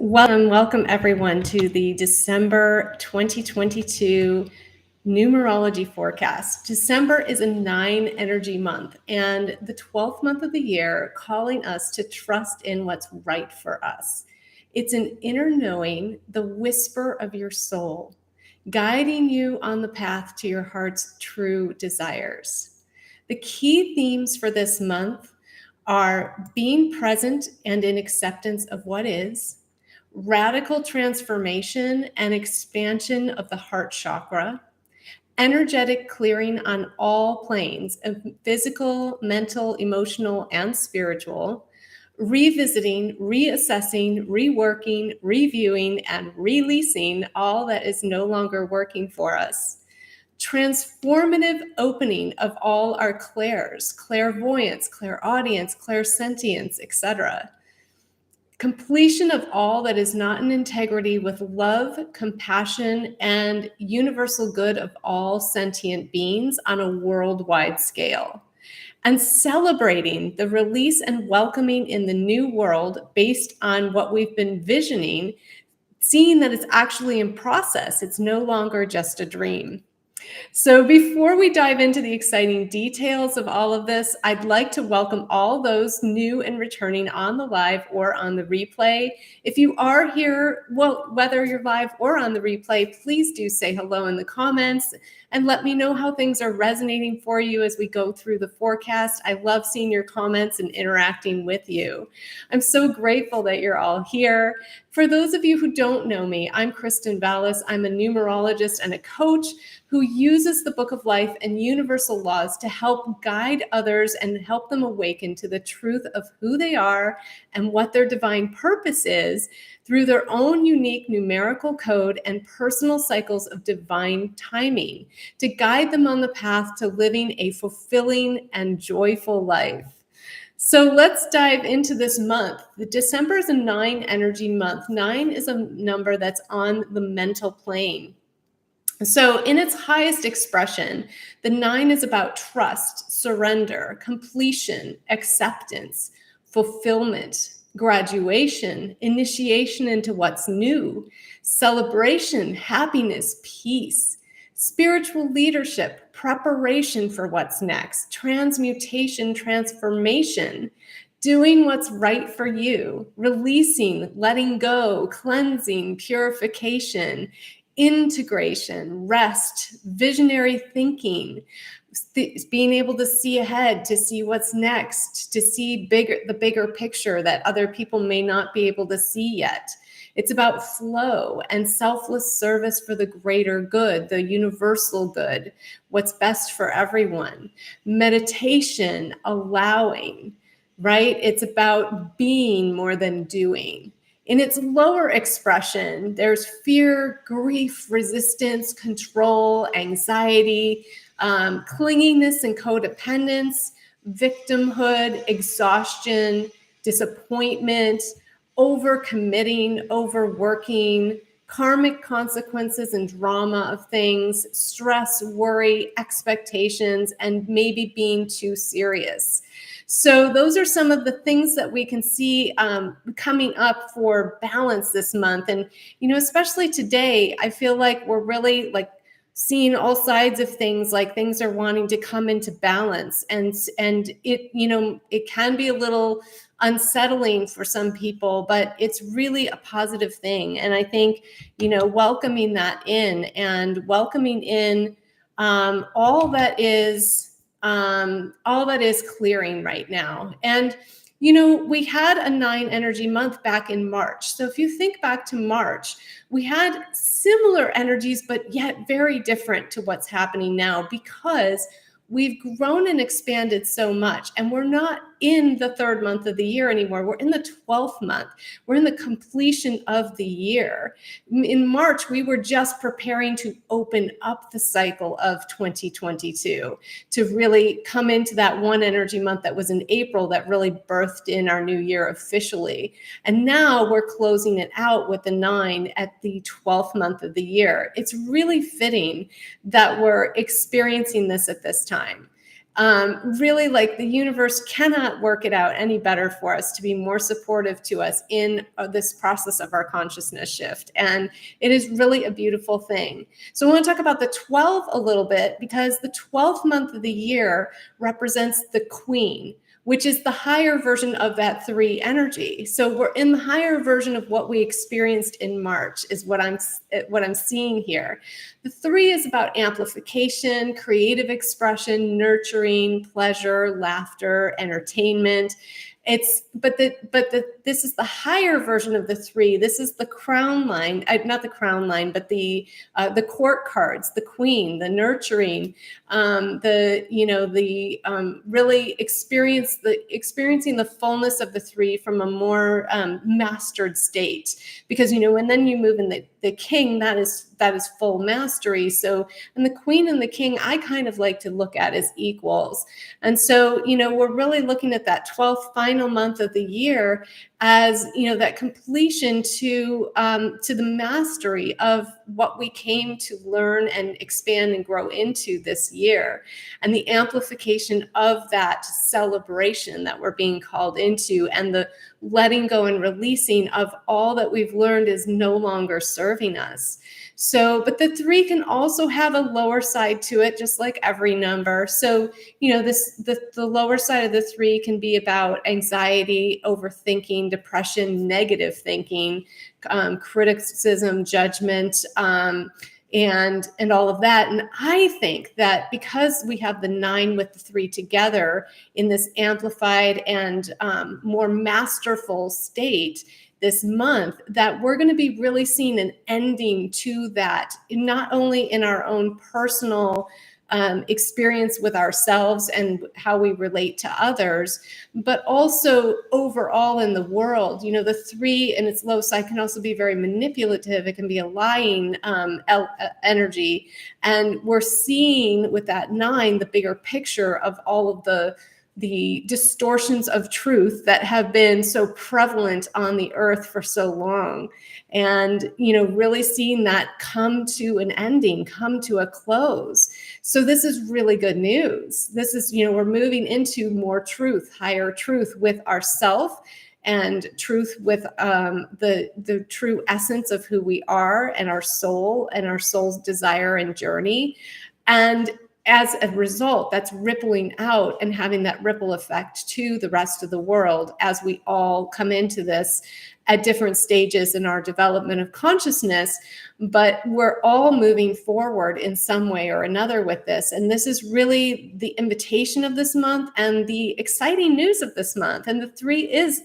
Welcome everyone to the December 2022 numerology forecast. December is a 9 energy month and the 12th month of the year, calling us to trust in what's right for us. It's an inner knowing, the whisper of your soul, guiding you on the path to your heart's true desires. The key themes for this month are being present and in acceptance of what is, radical transformation and expansion of the heart chakra, energetic clearing on all planes of physical, mental, emotional, and spiritual, revisiting, reassessing, reworking, reviewing, and releasing all that is no longer working for us. Transformative opening of all our clairs, clairvoyance, clairaudience, clairsentience, etc. Completion of all that is not in integrity with love, compassion, and universal good of all sentient beings on a worldwide scale. And celebrating the release and welcoming in the new world based on what we've been visioning, seeing that it's actually in process. It's no longer just a dream. So before we dive into the exciting details of all of this, I'd like to welcome all those new and returning on the live or on the replay. If you are here, well, whether you're live or on the replay, please do say hello in the comments and let me know how things are resonating for you as we go through the forecast. I love seeing your comments and interacting with you. I'm so grateful that you're all here. For those of you who don't know me, I'm Kristen Vallis. I'm a numerologist and a coach who uses the Book of Life and universal laws to help guide others and help them awaken to the truth of who they are and what their divine purpose is through their own unique numerical code and personal cycles of divine timing to guide them on the path to living a fulfilling and joyful life. So let's dive into this month. The December is a 9 energy month. 9 is a number that's on the mental plane. So in its highest expression, the 9 is about trust, surrender, completion, acceptance, fulfillment, graduation, initiation into what's new, celebration, happiness, peace, spiritual leadership, preparation for what's next, transmutation, transformation, doing what's right for you, releasing, letting go, cleansing, purification, integration, rest, visionary thinking, being able to see ahead, to see what's next, to see the bigger picture that other people may not be able to see yet. It's about flow and selfless service for the greater good, the universal good, what's best for everyone. Meditation, allowing, right? It's about being more than doing. In its lower expression, there's fear, grief, resistance, control, anxiety, clinginess and codependence, victimhood, exhaustion, disappointment, overcommitting, overworking, karmic consequences and drama of things, stress, worry, expectations, and maybe being too serious. So those are some of the things that we can see coming up for balance this month. And, especially today, I feel like we're really seeing all sides of things, like things are wanting to come into balance. And it, it can be a little unsettling for some people, but it's really a positive thing. And I think, welcoming that in and welcoming in all that is clearing right now. And, we had a 9 energy month back in March. So if you think back to March, we had similar energies, but yet very different to what's happening now because we've grown and expanded so much, and we're not in the 3rd month of the year anymore. We're in the 12th month. We're in the completion of the year. In March, we were just preparing to open up the cycle of 2022 to really come into that 1 energy month that was in April that really birthed in our new year officially. And now we're closing it out with the 9 at the 12th month of the year. It's really fitting that we're experiencing this at this time. Really, like, the universe cannot work it out any better for us to be more supportive to us in this process of our consciousness shift. And it is really a beautiful thing. So I want to talk about the 12 a little bit, because the 12th month of the year represents the queen, which is the higher version of that 3 energy. So we're in the higher version of what we experienced in March, is what I'm seeing here. The 3 is about amplification, creative expression, nurturing, pleasure, laughter, entertainment. This is the higher version of the 3. This is the crown line, not the crown line, but the court cards, the queen, the nurturing, really experiencing the fullness of the 3 from a more mastered state. Because when then you move in the king, that is full mastery. So, and the queen and the king, I kind of like to look at as equals. And so, we're really looking at that 12th final month of the year as, that completion to the mastery of what we came to learn and expand and grow into this year, and the amplification of that celebration that we're being called into, and the letting go and releasing of all that we've learned is no longer serving us. So, but the 3 can also have a lower side to it, just like every number. So, the lower side of the 3 can be about anxiety, overthinking, depression, negative thinking, criticism, judgment, and all of that. And I think that because we have the 9 with the 3 together in this amplified and more masterful state this month, that we're going to be really seeing an ending to that, not only in our own personal experience with ourselves and how we relate to others, but also overall in the world. The 3 and its low side can also be very manipulative. It can be a lying energy. And we're seeing with that 9 the bigger picture of all of the distortions of truth that have been so prevalent on the earth for so long. And, really seeing that come to an ending, come to a close. So this is really good news. This is, we're moving into more truth, higher truth with ourself, and truth with the true essence of who we are, and our soul, and our soul's desire and journey. And as a result, that's rippling out and having that ripple effect to the rest of the world as we all come into this at different stages in our development of consciousness. But we're all moving forward in some way or another with this. And this is really the invitation of this month and the exciting news of this month. And the 3 is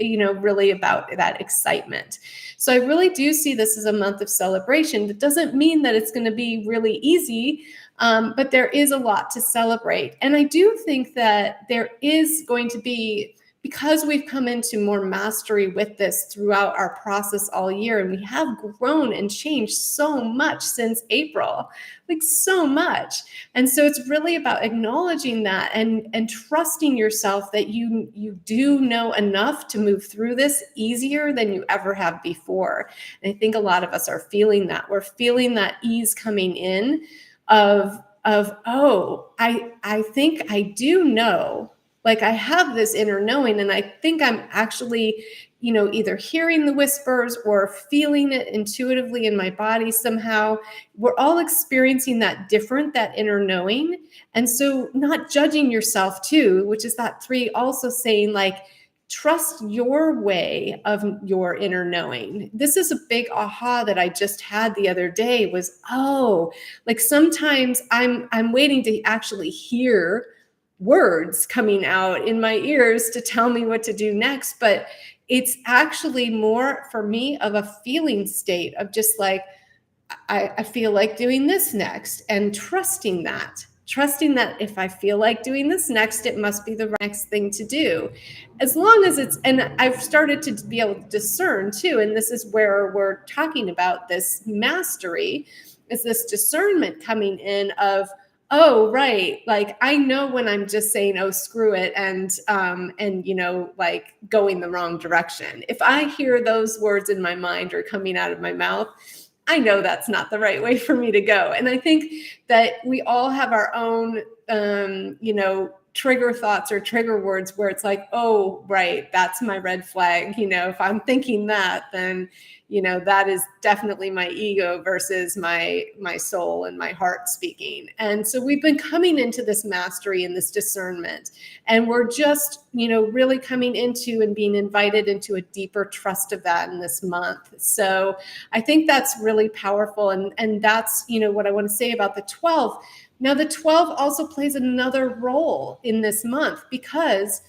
really about that excitement. So I really do see this as a month of celebration. That doesn't mean that it's going to be really easy, but there is a lot to celebrate. And I do think that there is going to be, because we've come into more mastery with this throughout our process all year, and we have grown and changed so much since April, like so much. And so it's really about acknowledging that and trusting yourself that you do know enough to move through this easier than you ever have before. And I think a lot of us are feeling that. We're feeling that ease coming in of I think I do know. Like, I have this inner knowing, and I think I'm actually, either hearing the whispers or feeling it intuitively in my body somehow. We're all experiencing that different, that inner knowing. And so not judging yourself too, which is that 3 also saying, like, trust your way of your inner knowing. This is a big aha that I just had the other day was, like sometimes I'm waiting to actually hear words coming out in my ears to tell me what to do next. But it's actually more for me of a feeling state of just like, I feel like doing this next, and trusting that if I feel like doing this next, it must be the next thing to do. As long as it's, and I've started to be able to discern too, and this is where we're talking about this mastery, is this discernment coming in of, right. Like, I know when I'm just saying, screw it. And like going the wrong direction. If I hear those words in my mind or coming out of my mouth, I know that's not the right way for me to go. And I think that we all have our own trigger thoughts or trigger words where it's like, oh, right, that's my red flag. If I'm thinking that, then, that is definitely my ego versus my soul and my heart speaking. And so we've been coming into this mastery and this discernment, and we're just, really coming into and being invited into a deeper trust of that in this month. So I think that's really powerful. And that's, what I want to say about the 12th. Now, the 12 also plays another role in this month, because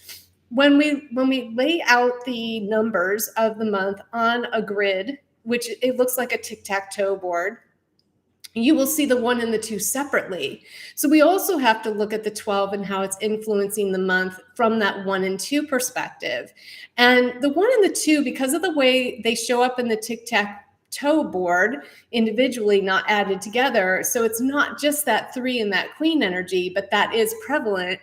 when we lay out the numbers of the month on a grid, which it looks like a tic-tac-toe board, you will see the 1 and the 2 separately. So we also have to look at the 12 and how it's influencing the month from that 1 and 2 perspective. And the 1 and the 2, because of the way they show up in the tic-tac-toe board individually, not added together. So it's not just that 3 and that queen energy, but that is prevalent.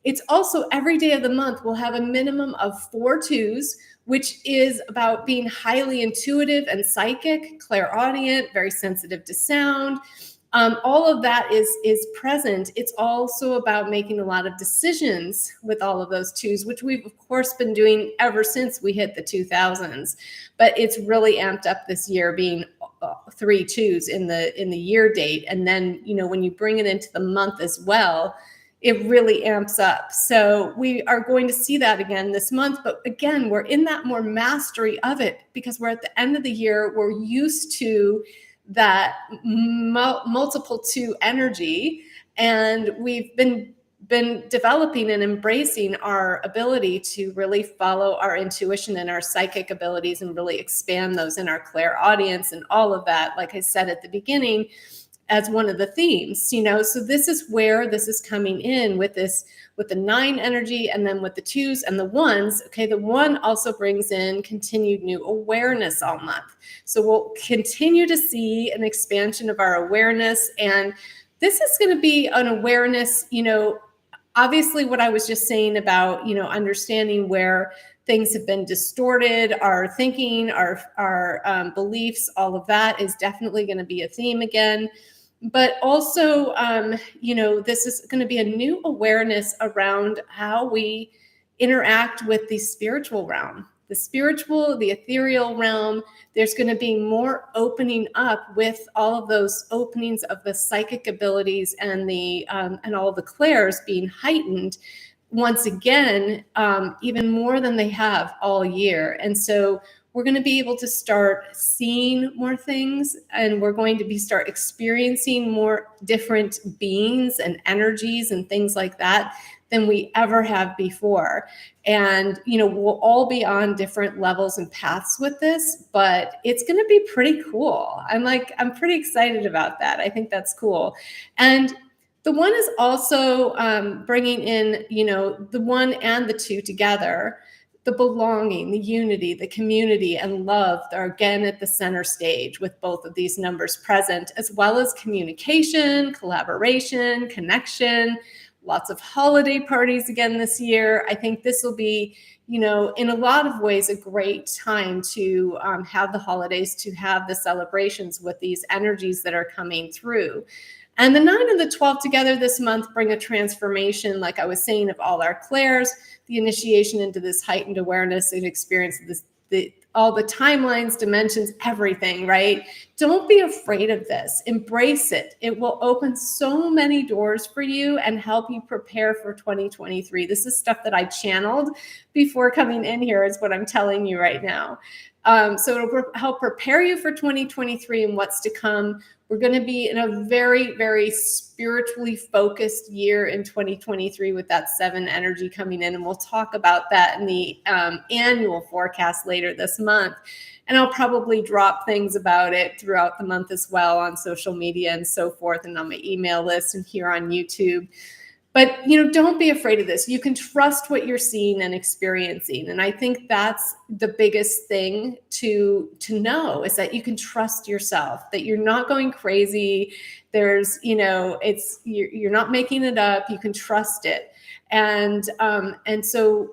It's also every day of the month will have a minimum of 4 2s, which is about being highly intuitive and psychic, clairaudient, very sensitive to sound. All of that is present. It's also about making a lot of decisions with all of those 2s, which we've of course been doing ever since we hit the 2000s. But it's really amped up this year, being 3 2s in the year date, and then when you bring it into the month as well, it really amps up. So we are going to see that again this month. But again, we're in that more mastery of it because we're at the end of the year. We're used to that multiple 2 energy. And we've been developing and embracing our ability to really follow our intuition and our psychic abilities and really expand those in our clairaudience and all of that, like I said at the beginning, as one of the themes, so this is where this is coming in with the 9 energy, and then with the 2s and the 1s. Okay, the 1 also brings in continued new awareness all month. So we'll continue to see an expansion of our awareness. And this is going to be an awareness, obviously what I was just saying about, understanding where things have been distorted, our thinking, our beliefs, all of that is definitely going to be a theme again. But also, this is going to be a new awareness around how we interact with the spiritual realm, the ethereal realm. There's going to be more opening up with all of those openings of the psychic abilities and and all the clairs being heightened once again, even more than they have all year. And so we're going to be able to start seeing more things, and we're going to start experiencing more different beings and energies and things like that than we ever have before. And, we'll all be on different levels and paths with this, but it's going to be pretty cool. I'm pretty excited about that. I think that's cool. And the 1 is also bringing in, the 1 and the 2 together. The belonging, the unity, the community, and love are again at the center stage with both of these numbers present, as well as communication, collaboration, connection, lots of holiday parties again this year. I think this will be, in a lot of ways, a great time to have the holidays, to have the celebrations with these energies that are coming through. And the 9 and the 12 together this month bring a transformation, like I was saying, of all our clairs, the initiation into this heightened awareness and experience of all the timelines, dimensions, everything, right? Don't be afraid of this. Embrace it. It will open so many doors for you and help you prepare for 2023. This is stuff that I channeled before coming in here, is what I'm telling you right now. So it'll help prepare you for 2023 and what's to come. We're going to be in a very, very spiritually focused year in 2023 with that 7 energy coming in. And we'll talk about that in the annual forecast later this month. And I'll probably drop things about it throughout the month as well on social media and so forth, and on my email list and here on YouTube. But, don't be afraid of this. You can trust what you're seeing and experiencing. And I think that's the biggest thing to know, is that you can trust yourself, that you're not going crazy. There's, you're not making it up. You can trust it. And so,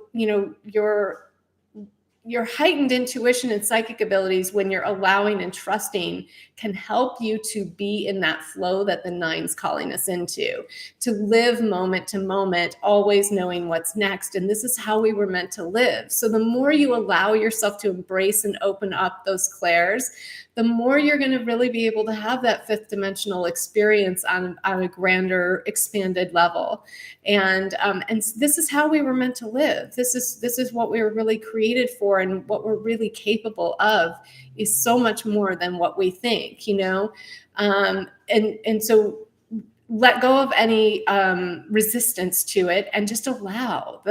your heightened intuition and psychic abilities, when you're allowing and trusting, can help you to be in that flow that the nine's calling us into, to live moment to moment, always knowing what's next. And this is how we were meant to live. So the more you allow yourself to embrace and open up those clairs, the more you're going to really be able to have that fifth dimensional experience on a grander, expanded level. And this is how we were meant to live. This is what we were really created for, and what we're really capable of is so much more than what we think, you know. And so let go of any resistance to it, and just allow.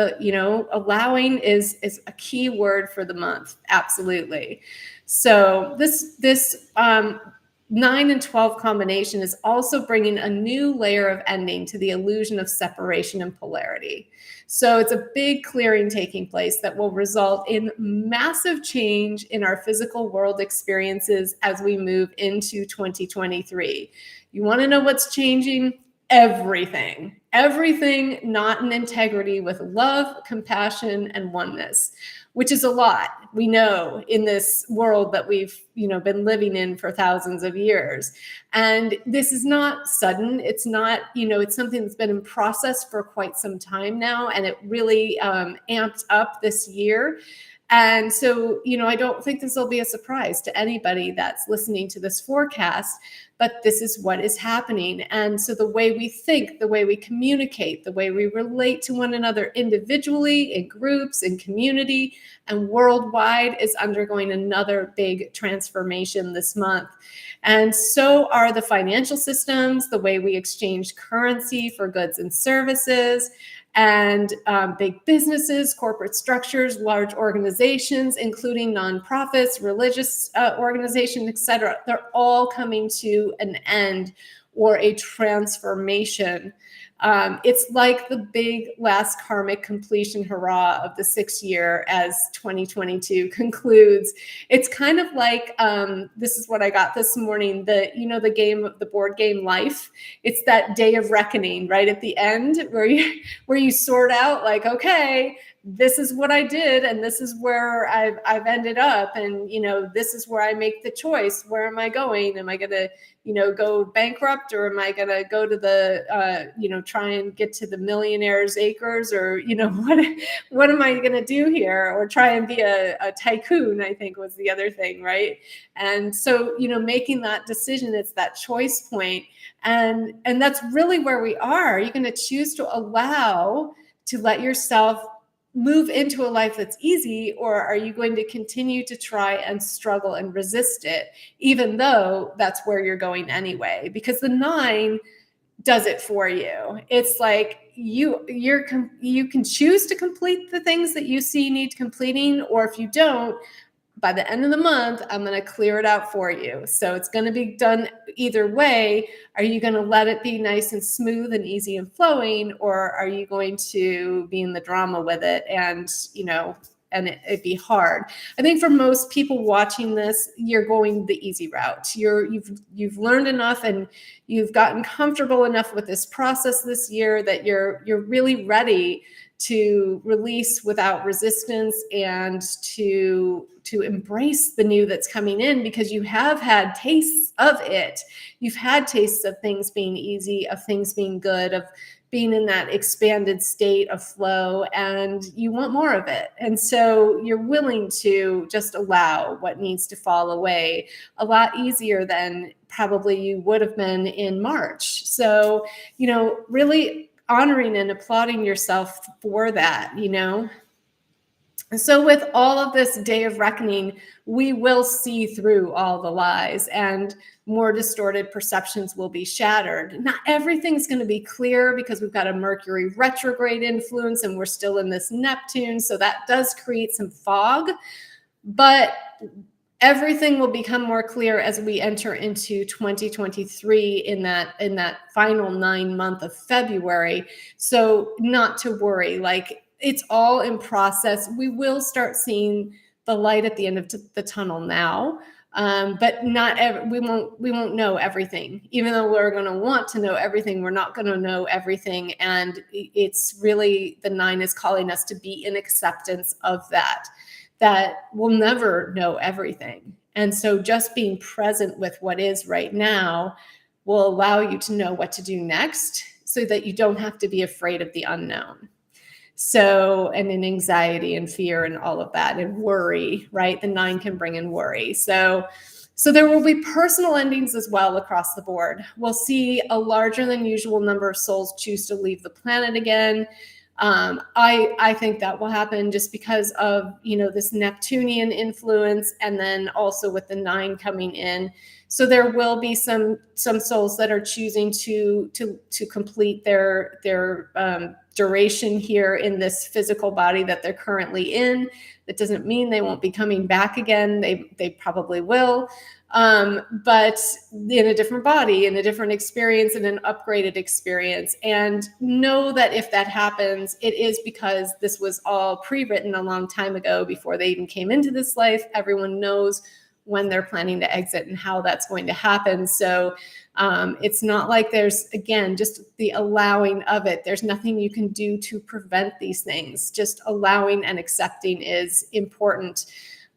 Allowing is a key word for the month. Absolutely. So this 9 and 12 combination is also bringing a new layer of ending to the illusion of separation and polarity. So it's a big clearing taking place that will result in massive change in our physical world experiences as we move into 2023. You want to know what's changing? Everything. Everything not in integrity with love, compassion, and oneness, which is a lot, we know, in this world that we've been living in for thousands of years. And this is not sudden. It's not, it's something that's been in process for quite some time now, and it really amped up this year. And so, I don't think this will be a surprise to anybody that's listening to this forecast, but this is what is happening. And so the way we think, the way we communicate, the way we relate to one another individually, in groups, in community, and worldwide is undergoing another big transformation this month. And so are the financial systems, the way we exchange currency for goods and services, and big businesses, corporate structures, large organizations, including nonprofits, religious organizations, etc. They're all coming to an end or a transformation. It's like the big last karmic completion hurrah of the 6th year as 2022 concludes. It's kind of like, this is what I got this morning, the board game Life. It's that day of reckoning right at the end where you sort out, like, okay, this is what I did, and this is where I've ended up, and this is where I make the choice. Where am I going? Am I going to go bankrupt, or am I going to go to the try and get to the millionaire's acres, or what am I going to do here, or try and be a tycoon? I think was the other thing, right? And so making that decision, it's that choice point, and that's really where we are. Are you going to choose to allow to let yourself move into a life that's easy, or are you going to continue to try and struggle and resist it, even though that's where you're going anyway? Because the 9 does it for you. It's like you can choose to complete the things that you see need completing, or if you don't, by the end of the month, I'm going to clear it out for you. So it's going to be done either way. Are you going to let it be nice and smooth and easy and flowing, or are you going to be in the drama with it and, it'd be hard? I think for most people watching this, you're going the easy route. You've learned enough, and you've gotten comfortable enough with this process this year that you're really ready to release without resistance, and to embrace the new that's coming in, because you have had tastes of it. You've had tastes of things being easy, of things being good, of being in that expanded state of flow, and you want more of it. And so you're willing to just allow what needs to fall away a lot easier than probably you would have been in March. So, really honoring and applauding yourself for that, So with all of this day of reckoning, we will see through all the lies, and more distorted perceptions will be shattered. Not everything's going to be clear, because we've got a Mercury retrograde influence, and we're still in this Neptune. So that does create some fog, but everything will become more clear as we enter into 2023 in that final 9 month of February. So not to worry, like, it's all in process. We will start seeing the light at the end of the tunnel now, but we won't know everything. Even though we're going to want to know everything, we're not going to know everything. And it's really, the 9 is calling us to be in acceptance of that that we'll never know everything. And so just being present with what is right now will allow you to know what to do next, so that you don't have to be afraid of the unknown. So, and in anxiety and fear and all of that, and worry, right? The 9 can bring in worry. So there will be personal endings as well across the board. We'll see a larger than usual number of souls choose to leave the planet again. I think that will happen just because of, this Neptunian influence, and then also with the 9 coming in. So there will be some souls that are choosing to complete their duration here in this physical body that they're currently in. That doesn't mean they won't be coming back again. They probably will. But in a different body, in a different experience, in an upgraded experience. And know that if that happens, it is because this was all pre-written a long time ago before they even came into this life. Everyone knows when they're planning to exit and how that's going to happen. So it's not like there's, again, just the allowing of it. There's nothing you can do to prevent these things. Just allowing and accepting is important.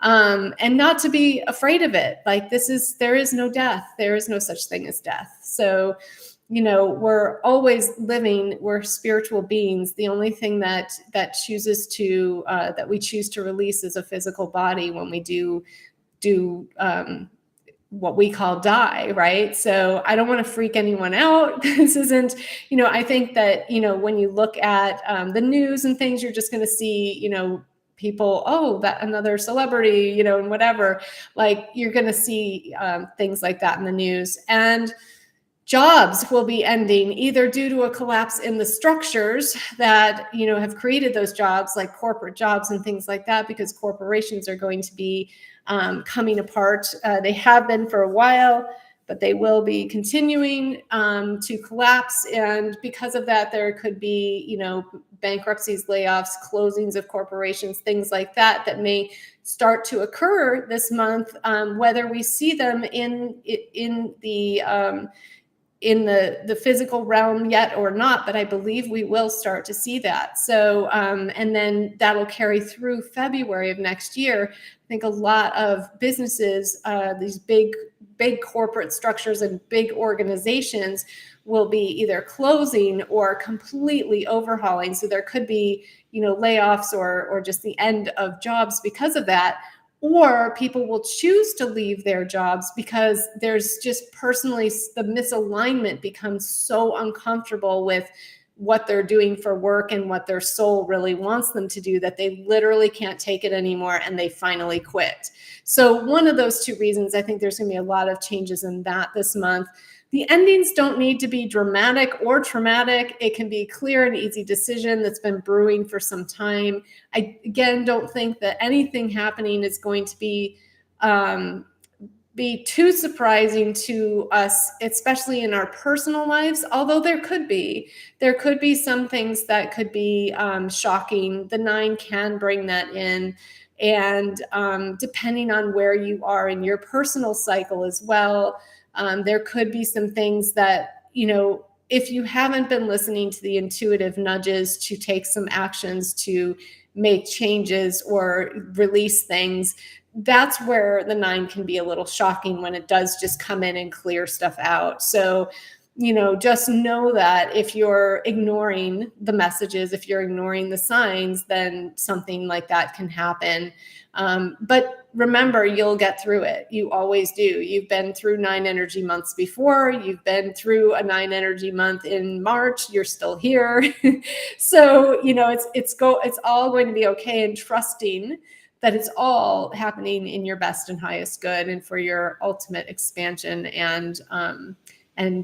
And not to be afraid of it. Like there is no death. There is no such thing as death. So, we're always living, we're spiritual beings. The only thing that chooses to, that we choose to release is a physical body when we do what we call die, right? So I don't want to freak anyone out. This isn't, I think that, when you look at the news and things, you're just going to see, people, that another celebrity, and whatever, like you're going to see things like that in the news. And jobs will be ending either due to a collapse in the structures that, have created those jobs, like corporate jobs and things like that, because corporations are going to be coming apart. They have been for a while, but they will be continuing to collapse. And because of that, there could be, bankruptcies, layoffs, closings of corporations, things like that, that may start to occur this month, whether we see them in the physical realm yet or not, but I believe we will start to see that. So, and then that'll carry through February of next year. I think a lot of businesses, these big corporate structures and big organizations will be either closing or completely overhauling. So there could be, layoffs or just the end of jobs because of that. Or people will choose to leave their jobs because there's just personally, the misalignment becomes so uncomfortable with what they're doing for work and what their soul really wants them to do, that they literally can't take it anymore and they finally quit. So one of those two reasons, I think there's going to be a lot of changes in that this month. The endings don't need to be dramatic or traumatic. It can be a clear and easy decision that's been brewing for some time. I, again, don't think that anything happening is going to be too surprising to us, especially in our personal lives, although there could be some things that could be shocking. The 9 can bring that in. And depending on where you are in your personal cycle as well, there could be some things that, if you haven't been listening to the intuitive nudges to take some actions to make changes or release things, that's where the 9 can be a little shocking when it does just come in and clear stuff out. So, just know that if you're ignoring the messages, if you're ignoring the signs, then something like that can happen. But remember, you'll get through it. You always do. You've been through 9 energy months before. You've been through a 9 energy month in March. You're still here. So, it's all going to be okay, and trusting that it's all happening in your best and highest good and for your ultimate expansion and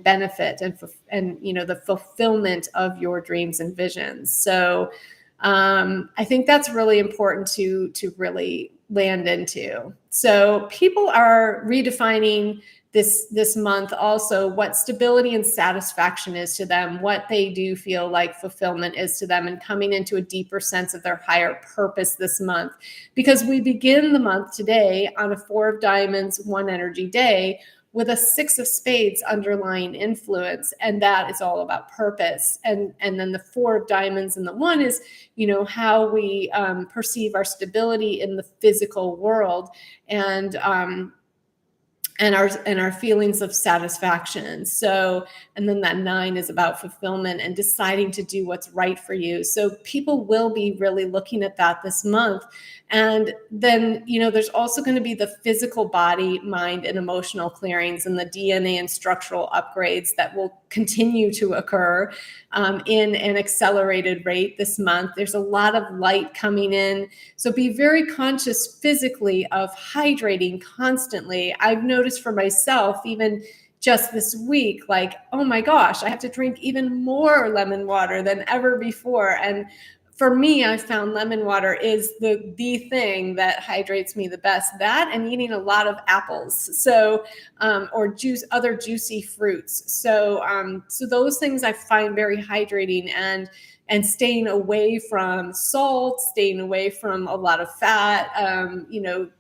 benefit and the fulfillment of your dreams and visions. So I think that's really important to really land into. So people are redefining this month also what stability and satisfaction is to them, what they do feel like fulfillment is to them, and coming into a deeper sense of their higher purpose this month. Because we begin the month today on a 4 of diamonds, 1 energy day, with a 6 of spades underlying influence. And that is all about purpose. And then the 4 of diamonds and the 1 is, how we perceive our stability in the physical world. And our feelings of satisfaction. So, and then that 9 is about fulfillment and deciding to do what's right for you. So people will be really looking at that this month. And then, there's also going to be the physical body, mind, and emotional clearings and the DNA and structural upgrades that will continue to occur in an accelerated rate this month. There's a lot of light coming in. So be very conscious physically of hydrating constantly. I've noticed for myself, even just this week, like, oh my gosh, I have to drink even more lemon water than ever before. And for me, I found lemon water is the thing that hydrates me the best. That and eating a lot of apples, so or other juicy fruits. So those things I find very hydrating, and staying away from salt, staying away from a lot of fat,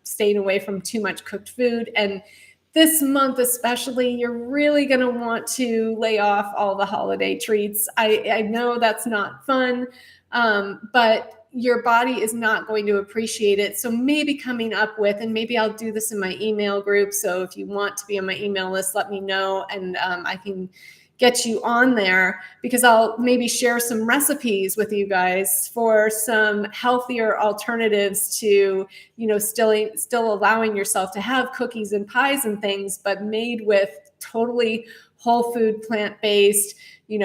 staying away from too much cooked food. And this month especially, you're really going to want to lay off all the holiday treats. I know that's not fun. But your body is not going to appreciate it. So maybe coming up with, and maybe I'll do this in my email group. So if you want to be on my email list, let me know, and I can get you on there, because I'll maybe share some recipes with you guys for some healthier alternatives to, still allowing yourself to have cookies and pies and things, but made with totally whole food, plant-based,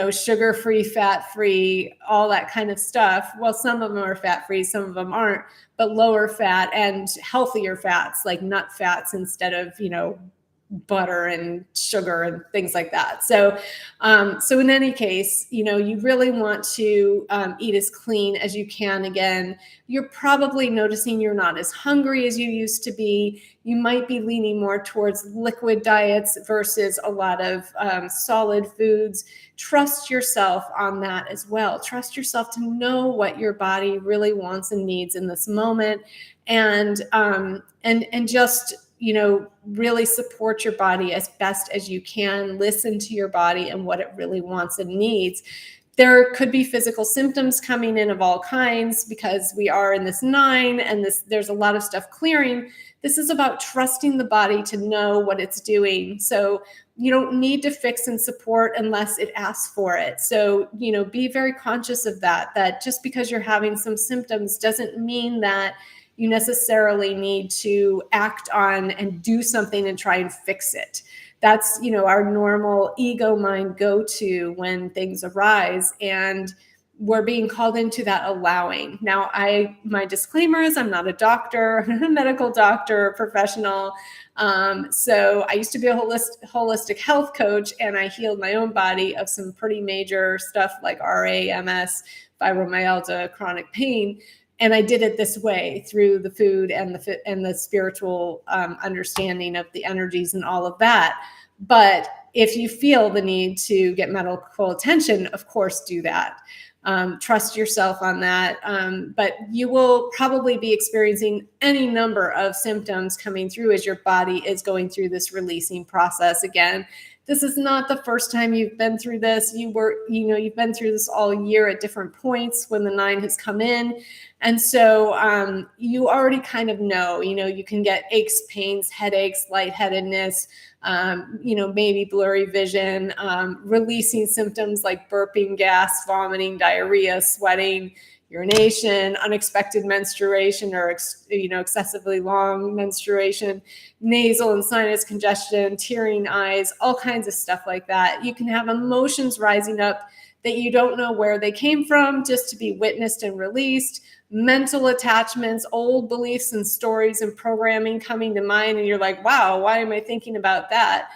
sugar-free, fat-free, all that kind of stuff. Well, some of them are fat-free, some of them aren't, but lower fat and healthier fats, like nut fats instead of, butter and sugar and things like that. So in any case, you really want to eat as clean as you can. Again, you're probably noticing you're not as hungry as you used to be. You might be leaning more towards liquid diets versus a lot of solid foods. Trust yourself on that as well. Trust yourself to know what your body really wants and needs in this moment, and just really support your body as best as you can. Listen to your body and what it really wants and needs. There could be physical symptoms coming in of all kinds, because we are in this 9 and there's a lot of stuff clearing. This is about trusting the body to know what it's doing. So you don't need to fix and support unless it asks for it. So, be very conscious of that just because you're having some symptoms doesn't mean that you necessarily need to act on and do something and try and fix it. That's, our normal ego mind go-to when things arise, and we're being called into that allowing. Now, my disclaimer is I'm not a doctor, I'm not a medical doctor or professional. So I used to be a holistic health coach, and I healed my own body of some pretty major stuff like RA, MS, fibromyalgia, chronic pain. And I did it this way through the food and the spiritual understanding of the energies and all of that. But if you feel the need to get medical attention, of course, do that. Trust yourself on that. But you will probably be experiencing any number of symptoms coming through as your body is going through this releasing process. Again, this is not the first time you've been through this. You've been through this all year at different points when the 9 has come in. And so you already kind of know, you can get aches, pains, headaches, lightheadedness, maybe blurry vision, releasing symptoms like burping, gas, vomiting, diarrhea, sweating, urination, unexpected menstruation or excessively long menstruation, nasal and sinus congestion, tearing eyes, all kinds of stuff like that. You can have emotions rising up that you don't know where they came from, just to be witnessed and released. Mental attachments, old beliefs and stories and programming coming to mind, and you're like, wow, why am I thinking about that?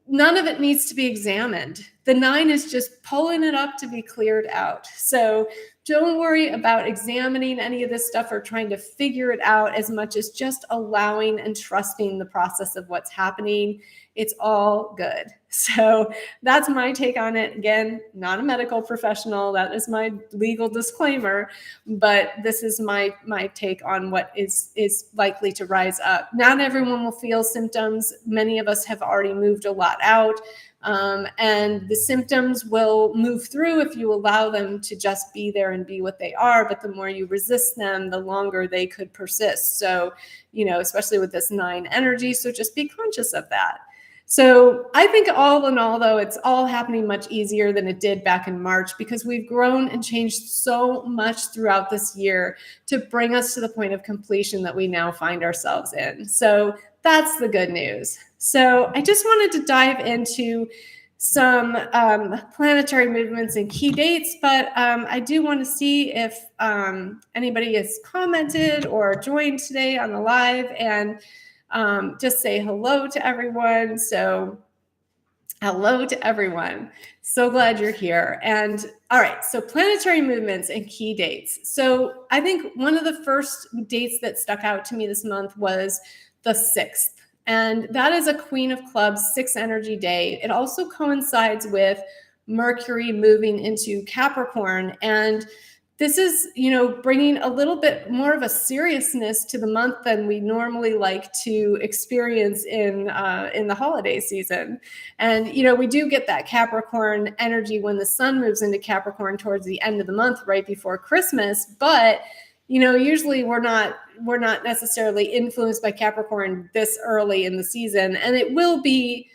None of it needs to be examined. The 9 is just pulling it up to be cleared out. So don't worry about examining any of this stuff or trying to figure it out, as much as just allowing and trusting the process of what's happening. It's all good. So that's my take on it. Again, not a medical professional. That is my legal disclaimer, but this is my take on what is likely to rise up. Not everyone will feel symptoms. Many of us have already moved a lot out. And the symptoms will move through if you allow them to just be there and be what they are. But the more you resist them, the longer they could persist. So, especially with this 9 energy. So just be conscious of that. So I think all in all, though, it's all happening much easier than it did back in March because we've grown and changed so much throughout this year to bring us to the point of completion that we now find ourselves in. So that's the good news. So I just wanted to dive into some planetary movements and key dates, but I do want to see if anybody has commented or joined today on the live, and just say hello to everyone. So hello to everyone. So glad you're here. And all right, so planetary movements and key dates. So I think one of the first dates that stuck out to me this month was the 6th. And that is a Queen of Clubs 6 energy day. It also coincides with Mercury moving into Capricorn. And this is, bringing a little bit more of a seriousness to the month than we normally like to experience in the holiday season. And, we do get that Capricorn energy when the sun moves into Capricorn towards the end of the month, right before Christmas. But, usually we're not necessarily influenced by Capricorn this early in the season. And it will be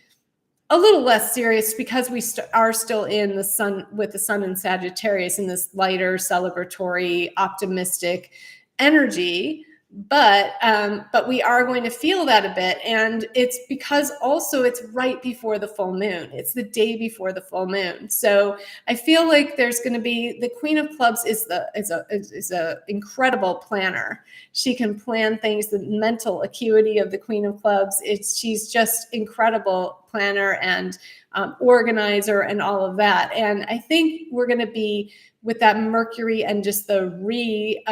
a little less serious because we are still in the sun, with the sun in Sagittarius, in this lighter, celebratory, optimistic energy. But we are going to feel that a bit, and it's because also it's right before the full moon. It's the day before the full moon, so I feel like there's going to be, the Queen of Clubs is a incredible planner. She can plan things. The mental acuity of the Queen of Clubs, she's just incredible planner and organizer and all of that. And I think we're going to be, with that Mercury and just the redoing,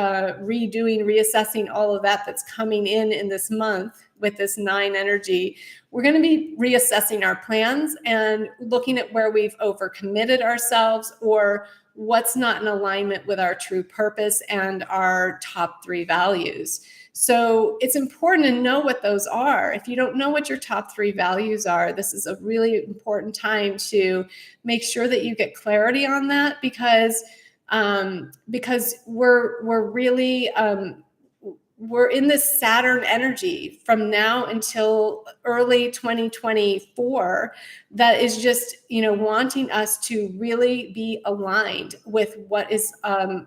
reassessing all of that that's coming in this month with this 9 energy, we're going to be reassessing our plans and looking at where we've overcommitted ourselves or what's not in alignment with our true purpose and our top 3 values. So it's important to know what those are. If you don't know what your top 3 values are, this is a really important time to make sure that you get clarity on that, because we're really we're in this Saturn energy from now until early 2024 that is just, wanting us to really be aligned with what is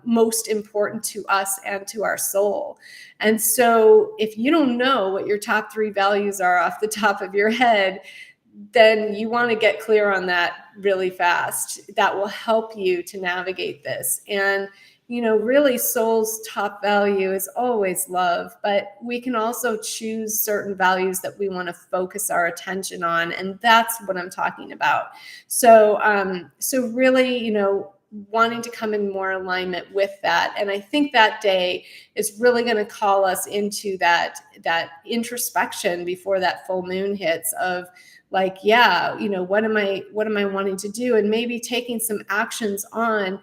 most important to us and to our soul. And so if you don't know what your top 3 values are off the top of your head, then you want to get clear on that really fast. That will help you to navigate this. And, really soul's top value is always love, but we can also choose certain values that we want to focus our attention on. And that's what I'm talking about. So, really, wanting to come in more alignment with that. And I think that day is really going to call us into that introspection before that full moon hits of, like, yeah, what am I wanting to do? And maybe taking some actions on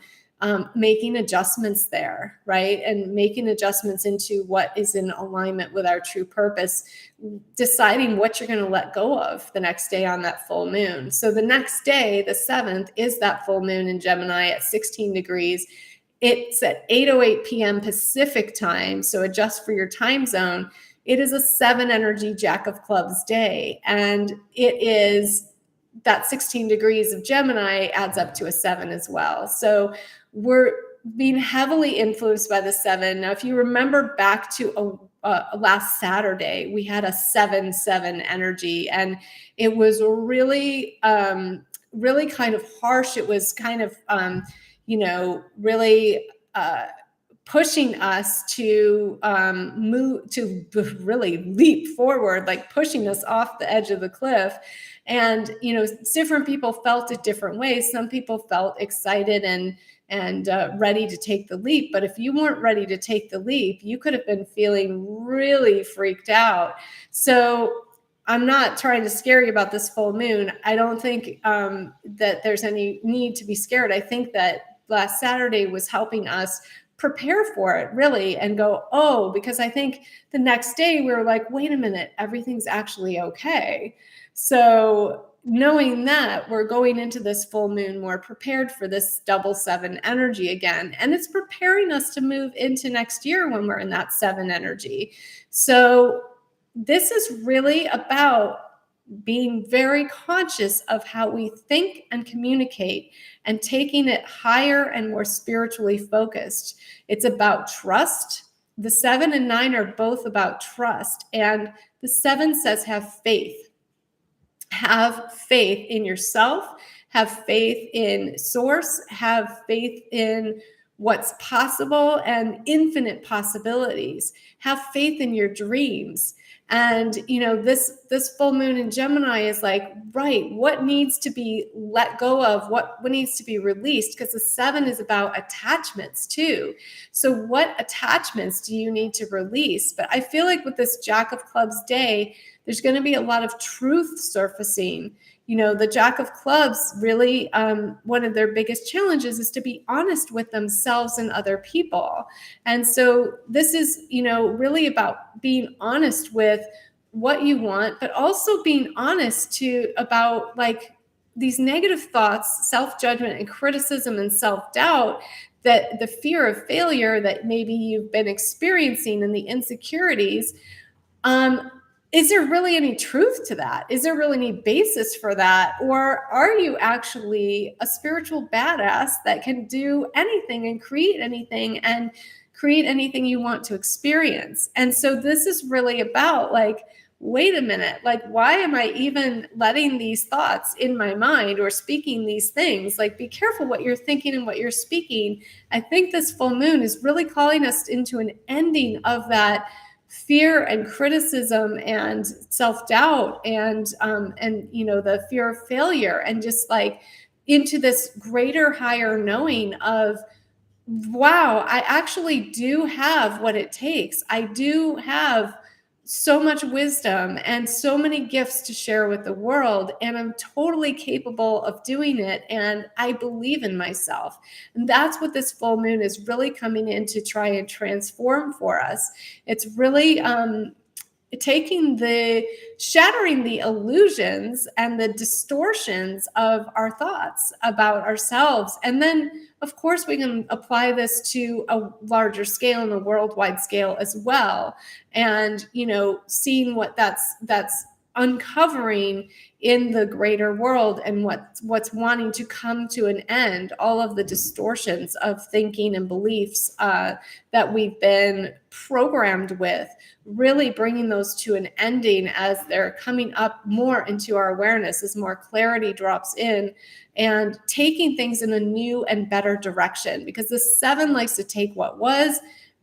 making adjustments there, right? And making adjustments into what is in alignment with our true purpose, deciding what you're going to let go of the next day on that full moon. So the next day, the 7th, is that full moon in Gemini at 16 degrees. It's at 8:08 p.m. Pacific time. So adjust for your time zone. It is a 7 energy Jack of Clubs day. And it is that 16 degrees of Gemini adds up to a 7 as well. So we're being heavily influenced by the 7. Now, if you remember back to last Saturday, we had a 7-7 energy, and it was really, really kind of harsh. It was kind of, really pushing us to move, to really leap forward, like pushing us off the edge of the cliff. And, different people felt it different ways. Some people felt excited and ready to take the leap. But if you weren't ready to take the leap, you could have been feeling really freaked out. So I'm not trying to scare you about this full moon. I don't think that there's any need to be scared. I think that last Saturday was helping us prepare for it, really, and go, oh, because I think the next day we were like, wait a minute, everything's actually okay. So knowing that, we're going into this full moon more prepared for this double 7 energy again. And it's preparing us to move into next year when we're in that 7 energy. So this is really about being very conscious of how we think and communicate and taking it higher and more spiritually focused. It's about trust. The 7 and 9 are both about trust. And the 7 says have faith. Have faith in yourself, have faith in source, have faith in what's possible and infinite possibilities. Have faith in your dreams. And this full moon in Gemini is like, right, what needs to be let go of, what needs to be released, because the 7 is about attachments too. So what attachments do you need to release? But I feel like with this Jack of Clubs day, there's going to be a lot of truth surfacing. The Jack of Clubs really, one of their biggest challenges is to be honest with themselves and other people. And so this is, really about being honest with what you want, but also being honest about like these negative thoughts, self-judgment and criticism and self-doubt, that the fear of failure that maybe you've been experiencing and the insecurities. Is there really any truth to that? Is there really any basis for that? Or are you actually a spiritual badass that can do anything and create anything you want to experience? And so this is really about like, wait a minute, like, why am I even letting these thoughts in my mind or speaking these things? Like, be careful what you're thinking and what you're speaking. I think this full moon is really calling us into an ending of that fear and criticism and self-doubt and the fear of failure, and just like into this greater, higher knowing of, wow, I actually do have what it takes. I do have so much wisdom and so many gifts to share with the world, and I'm totally capable of doing it, and I believe in myself. And that's what this full moon is really coming in to try and transform for us. It's really shattering the illusions and the distortions of our thoughts about ourselves. And then, of course, we can apply this to a larger scale and a worldwide scale as well. And, seeing what that's uncovering in the greater world and what's wanting to come to an end, all of the distortions of thinking and beliefs that we've been programmed with, really bringing those to an ending as they're coming up more into our awareness, as more clarity drops in, and taking things in a new and better direction, because the 7 likes to take what was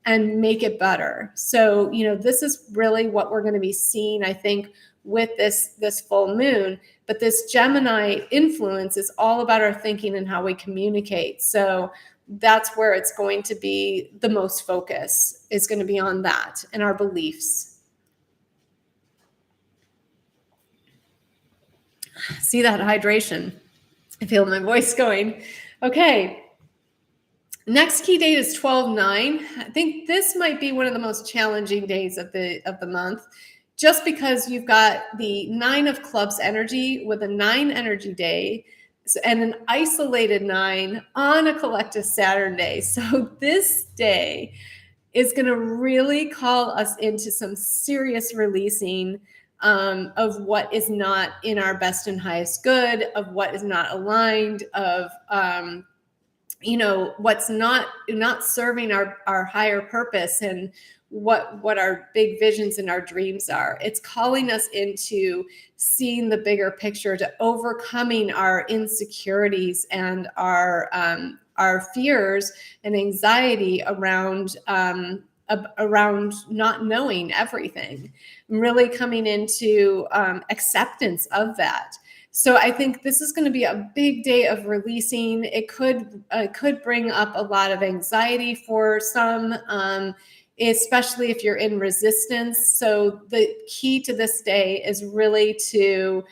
and make it better. So, this is really what we're going to be seeing, I think, with this full moon. But this Gemini influence is all about our thinking and how we communicate. So that's where it's going to be the most focus, is going to be on that and our beliefs. See that hydration? I feel my voice going. Okay. Next key date is 12/9. I think this might be one of the most challenging days of the month, just because you've got the 9 of clubs energy with a 9 energy day and an isolated 9 on a collective Saturn day. So this day is going to really call us into some serious releasing of what is not in our best and highest good, of what is not aligned, of what's not serving our higher purpose and what our big visions and our dreams are. It's calling us into seeing the bigger picture, to overcoming our insecurities and our fears and anxiety around not knowing everything, really coming into acceptance of that. So I think this is going to be a big day of releasing. It could bring up a lot of anxiety for some. especially if you're in resistance. So the key to this day is really to,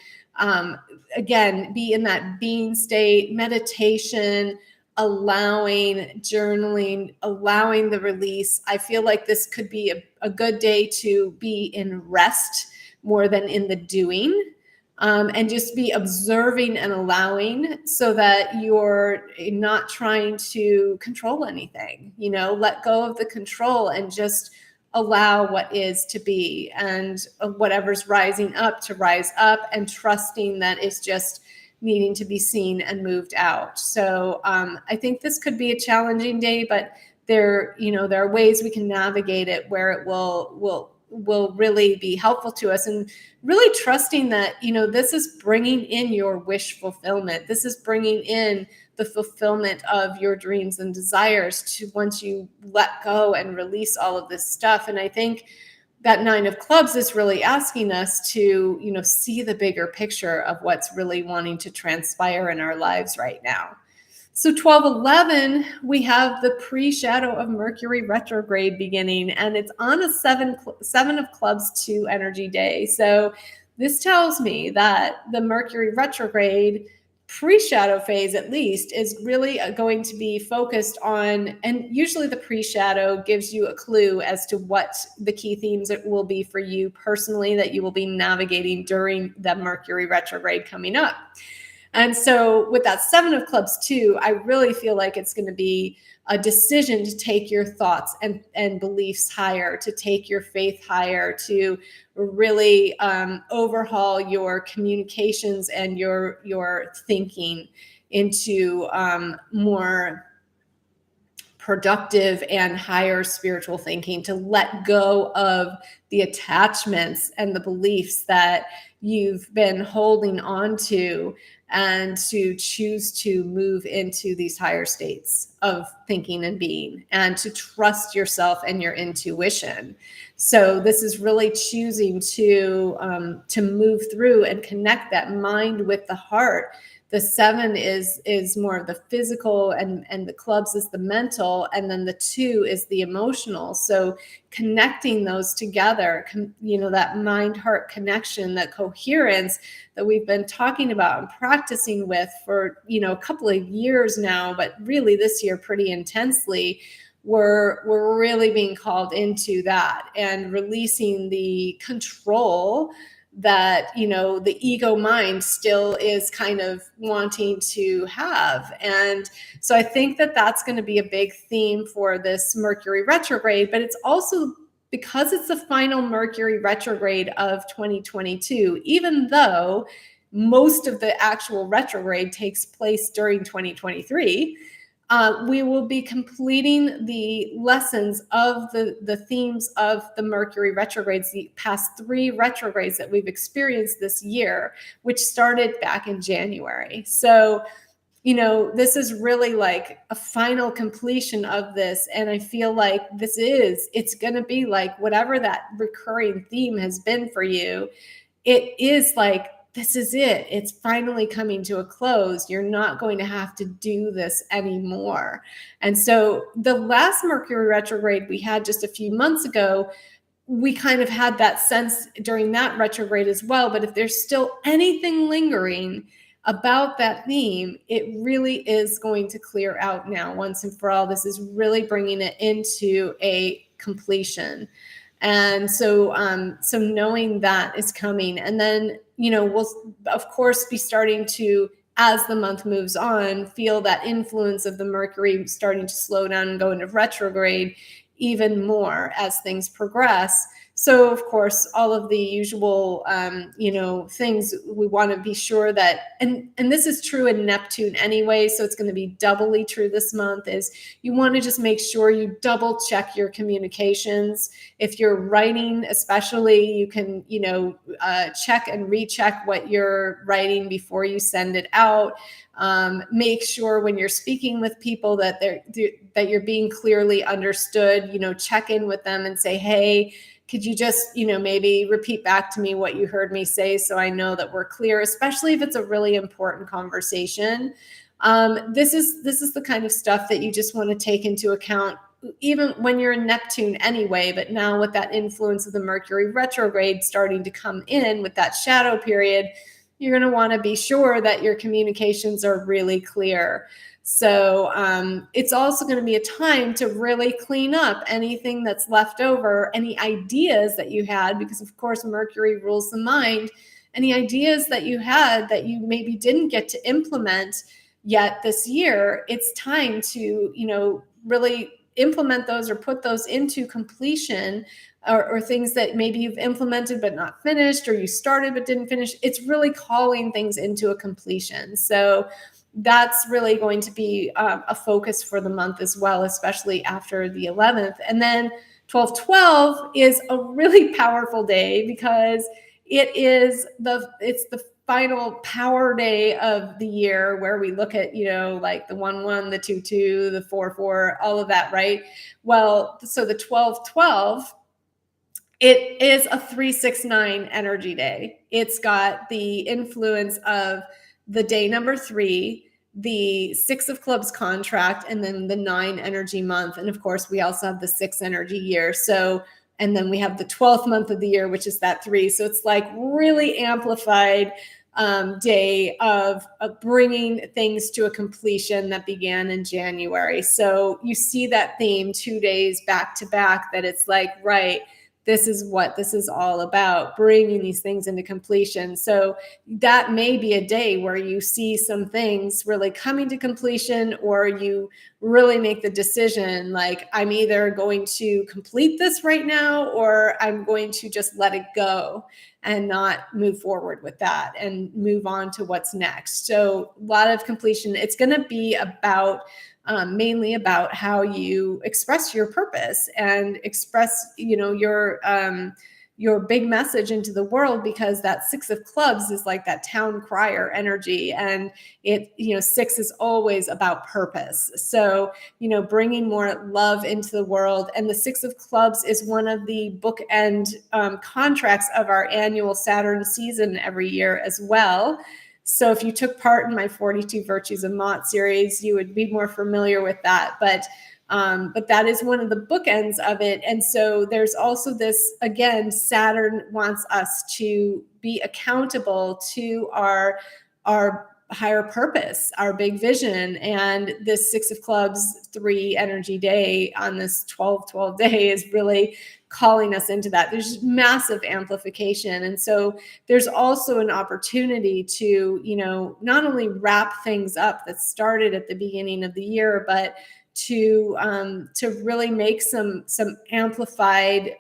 again, be in that being state, meditation, allowing, journaling, allowing the release. I feel like this could be a good day to be in rest more than in the doing. And just be observing and allowing, so that you're not trying to control anything. Let go of the control and just allow what is to be, and whatever's rising up to rise up, and trusting that it's just needing to be seen and moved out. So I think this could be a challenging day, but there are ways we can navigate it where it will really be helpful to us, and really trusting that, this is bringing in your wish fulfillment. This is bringing in the fulfillment of your dreams and desires to once you let go and release all of this stuff. And I think that 9 of clubs is really asking us to, see the bigger picture of what's really wanting to transpire in our lives right now. So 12/11, we have the pre-shadow of Mercury retrograde beginning, and it's on a 7 of clubs 2 energy day. So this tells me that the Mercury retrograde pre-shadow phase, at least, is really going to be focused on, and usually the pre-shadow gives you a clue as to what the key themes it will be for you personally that you will be navigating during the Mercury retrograde coming up. And so with that 7 of clubs 2, I really feel like it's going to be a decision to take your thoughts and beliefs higher, to take your faith higher, to really overhaul your communications and your thinking into more productive and higher spiritual thinking, to let go of the attachments and the beliefs that you've been holding on to, and to choose to move into these higher states of thinking and being, and to trust yourself and your intuition. So this is really choosing to move through and connect that mind with the heart. The 7 is more of the physical, and the clubs is the mental, and then the 2 is the emotional. So connecting those together, that mind-heart connection, that coherence that we've been talking about and practicing with for, a couple of years now, but really this year pretty intensely, we're really being called into that, and releasing the control that, the ego mind still is kind of wanting to have. And so I think that that's going to be a big theme for this Mercury retrograde, but it's also because it's the final Mercury retrograde of 2022, even though most of the actual retrograde takes place during 2023. We will be completing the lessons of the themes of the Mercury retrogrades, the past 3 retrogrades that we've experienced this year, which started back in January. So, this is really like a final completion of this. And I feel like it's going to be like whatever that recurring theme has been for you. It is like, this is it. It's finally coming to a close. You're not going to have to do this anymore. And so the last Mercury retrograde we had just a few months ago, we kind of had that sense during that retrograde as well. But if there's still anything lingering about that theme, it really is going to clear out now once and for all. This is really bringing it into a completion. And so knowing that is coming, and then, we'll of course be starting to, as the month moves on, feel that influence of the Mercury starting to slow down and go into retrograde even more as things progress. So of course, all of the usual, things we want to be sure that, and this is true in Neptune anyway, so it's going to be doubly true this month, is you want to just make sure you double check your communications. If you're writing, especially, you can, check and recheck what you're writing before you send it out. Make sure when you're speaking with people that you're being clearly understood. Check in with them and say, hey, could you just, maybe repeat back to me what you heard me say, so I know that we're clear, especially if it's a really important conversation. This is the kind of stuff that you just want to take into account even when you're in Neptune anyway, but now with that influence of the Mercury retrograde starting to come in with that shadow period, you're going to want to be sure that your communications are really clear. So it's also going to be a time to really clean up anything that's left over, any ideas that you had, because of course Mercury rules the mind, any ideas that you had that you maybe didn't get to implement yet this year. It's time to, really implement those or put those into completion, or things that maybe you've implemented but not finished, or you started but didn't finish. It's really calling things into a completion. So that's really going to be a focus for the month as well, especially after the 11th. And then 12/12 is a really powerful day because it's the final power day of the year, where we look at, like the 1/1, the 2/2, the 4/4, all of that, right? Well, so the 12/12, it is a 369 energy day. It's got the influence of the day number 3, the 6 of clubs contract, and then the 9 energy month. And of course, we also have the 6 energy year. So, and then we have the 12th month of the year, which is that 3. So it's like really amplified day of bringing things to a completion that began in January. So you see that theme 2 days back to back, that it's like, right, this is what this is all about, bringing these things into completion. So that may be a day where you see some things really coming to completion, or you really make the decision, like, I'm either going to complete this right now, or I'm going to just let it go and not move forward with that and move on to what's next. So a lot of completion. It's going to be about mainly about how you express your purpose and express, your big message into the world, because that 6 of clubs is like that town crier energy. And 6 is always about purpose. So, bringing more love into the world. And the 6 of clubs is one of the bookend contracts of our annual Saturn season every year as well. So if you took part in my 42 Virtues of Mott series, you would be more familiar with that. But that is one of the bookends of it. And so there's also this, again, Saturn wants us to be accountable to our higher purpose, our big vision. And this 6 of clubs 3 energy day on this 12/12 day is really calling us into that. There's massive amplification. And so there's also an opportunity to, not only wrap things up that started at the beginning of the year, but to really make some amplified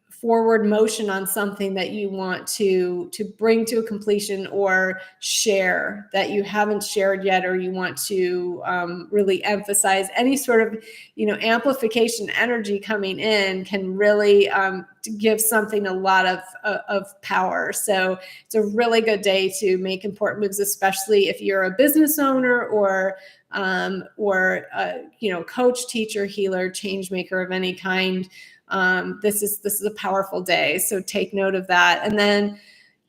forward motion on something that you want to bring to a completion, or share that you haven't shared yet, or you want to really emphasize. Any sort of amplification energy coming in can really give something a lot of power. So it's a really good day to make important moves, especially if you're a business owner or coach, teacher, healer, change maker of any kind. This is a powerful day. So take note of that. And then,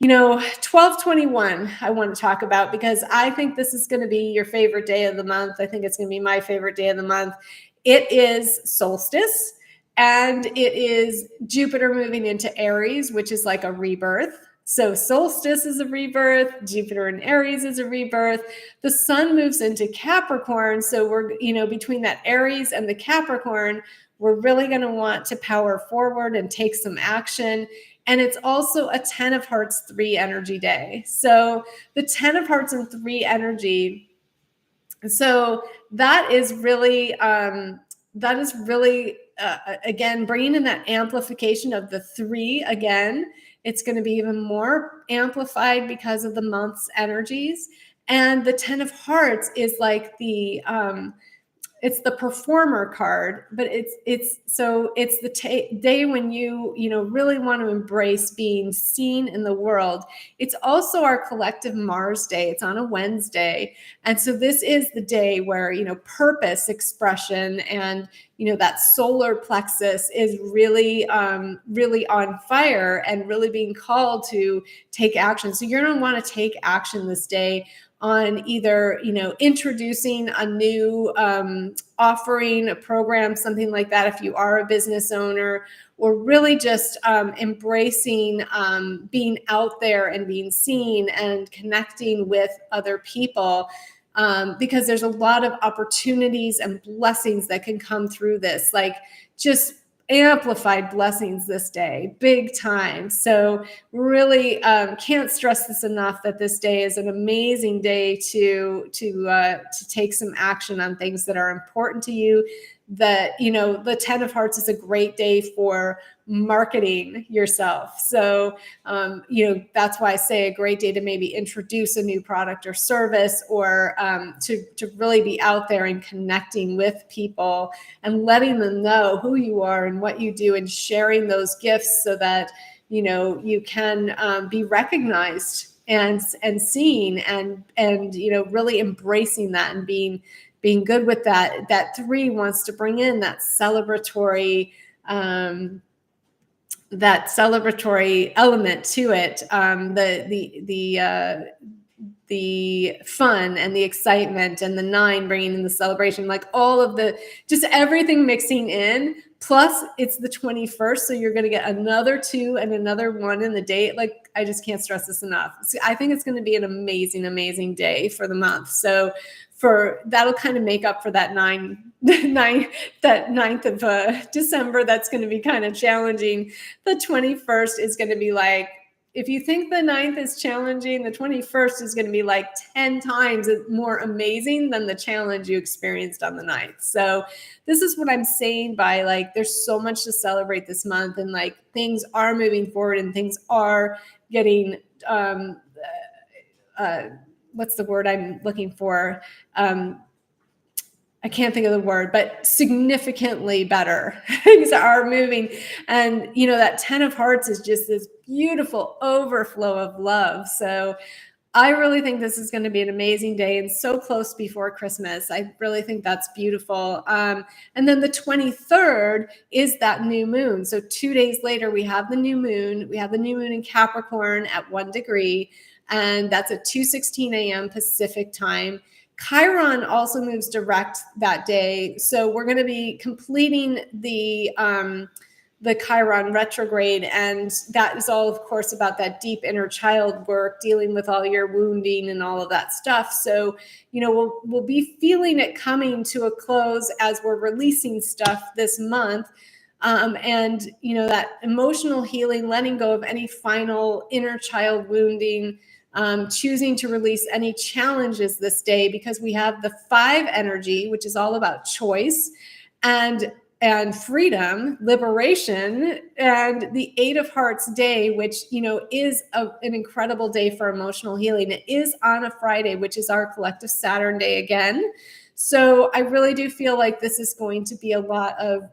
12/21, I want to talk about, because I think this is going to be your favorite day of the month. I think it's going to be my favorite day of the month. It is solstice, and it is Jupiter moving into Aries, which is like a rebirth. So solstice is a rebirth. Jupiter in Aries is a rebirth. The sun moves into Capricorn. So we're, between that Aries and the Capricorn, we're really going to want to power forward and take some action. And it's also a 10 of Hearts 3 energy day. So the 10 of Hearts and 3 energy. So that is really, again, bringing in that amplification of the 3 again. It's going to be even more amplified because of the month's energies. And the 10 of Hearts is like it's the performer card, but it's the day when you really want to embrace being seen in the world. It's also our collective Mars day. It's on a Wednesday. And so this is the day where, purpose expression and, that solar plexus is really, really on fire and really being called to take action. So you're going to want to take action this day on either, introducing a new offering, a program, something like that, if you are a business owner, or really just embracing being out there and being seen and connecting with other people. Because there's a lot of opportunities and blessings that can come through this, like just amplified blessings this day, big time. So really can't stress this enough, that this day is an amazing day to take some action on things that are important to you. That, the 10 of Hearts is a great day for marketing yourself. So, that's why I say a great day to maybe introduce a new product or service, or to really be out there and connecting with people and letting them know who you are and what you do, and sharing those gifts so that, you can be recognized and seen, and really embracing that and being good with that. That 3 wants to bring in that celebratory element to it, the fun and the excitement, and the 9 bringing in the celebration, like all of just everything mixing in. Plus it's the 21st, so you're going to get another 2 and another 1 in the day. Like, I just can't stress this enough. So I think it's going to be an amazing, amazing day for the month. So that'll kind of make up for that 9th of December. That's going to be kind of challenging. The 21st is going to be like, if you think the 9th is challenging, the 21st is going to be like 10 times more amazing than the challenge you experienced on the 9th. So this is what I'm saying by, like, there's so much to celebrate this month, and like things are moving forward, and things are getting, what's the word I'm looking for? I can't think of the word, but significantly better. Things are moving. And, that 10 of Hearts is just this beautiful overflow of love. So I really think this is going to be an amazing day, and so close before Christmas. I really think that's beautiful. And then the 23rd is that new moon. So 2 days later, we have the new moon. We have the new moon in Capricorn at 1 degree, and that's at 2:16 a.m. Pacific time. Chiron also moves direct that day. So we're going to be completing the Chiron retrograde. And that is all, of course, about that deep inner child work, dealing with all your wounding and all of that stuff. So, we'll be feeling it coming to a close as we're releasing stuff this month. And, that emotional healing, letting go of any final inner child wounding, choosing to release any challenges this day, because we have the 5 energy, which is all about choice and freedom, liberation, and the 8 of Hearts day, which, is an incredible day for emotional healing. It is on a Friday, which is our collective Saturn day again. So I really do feel like this is going to be a lot of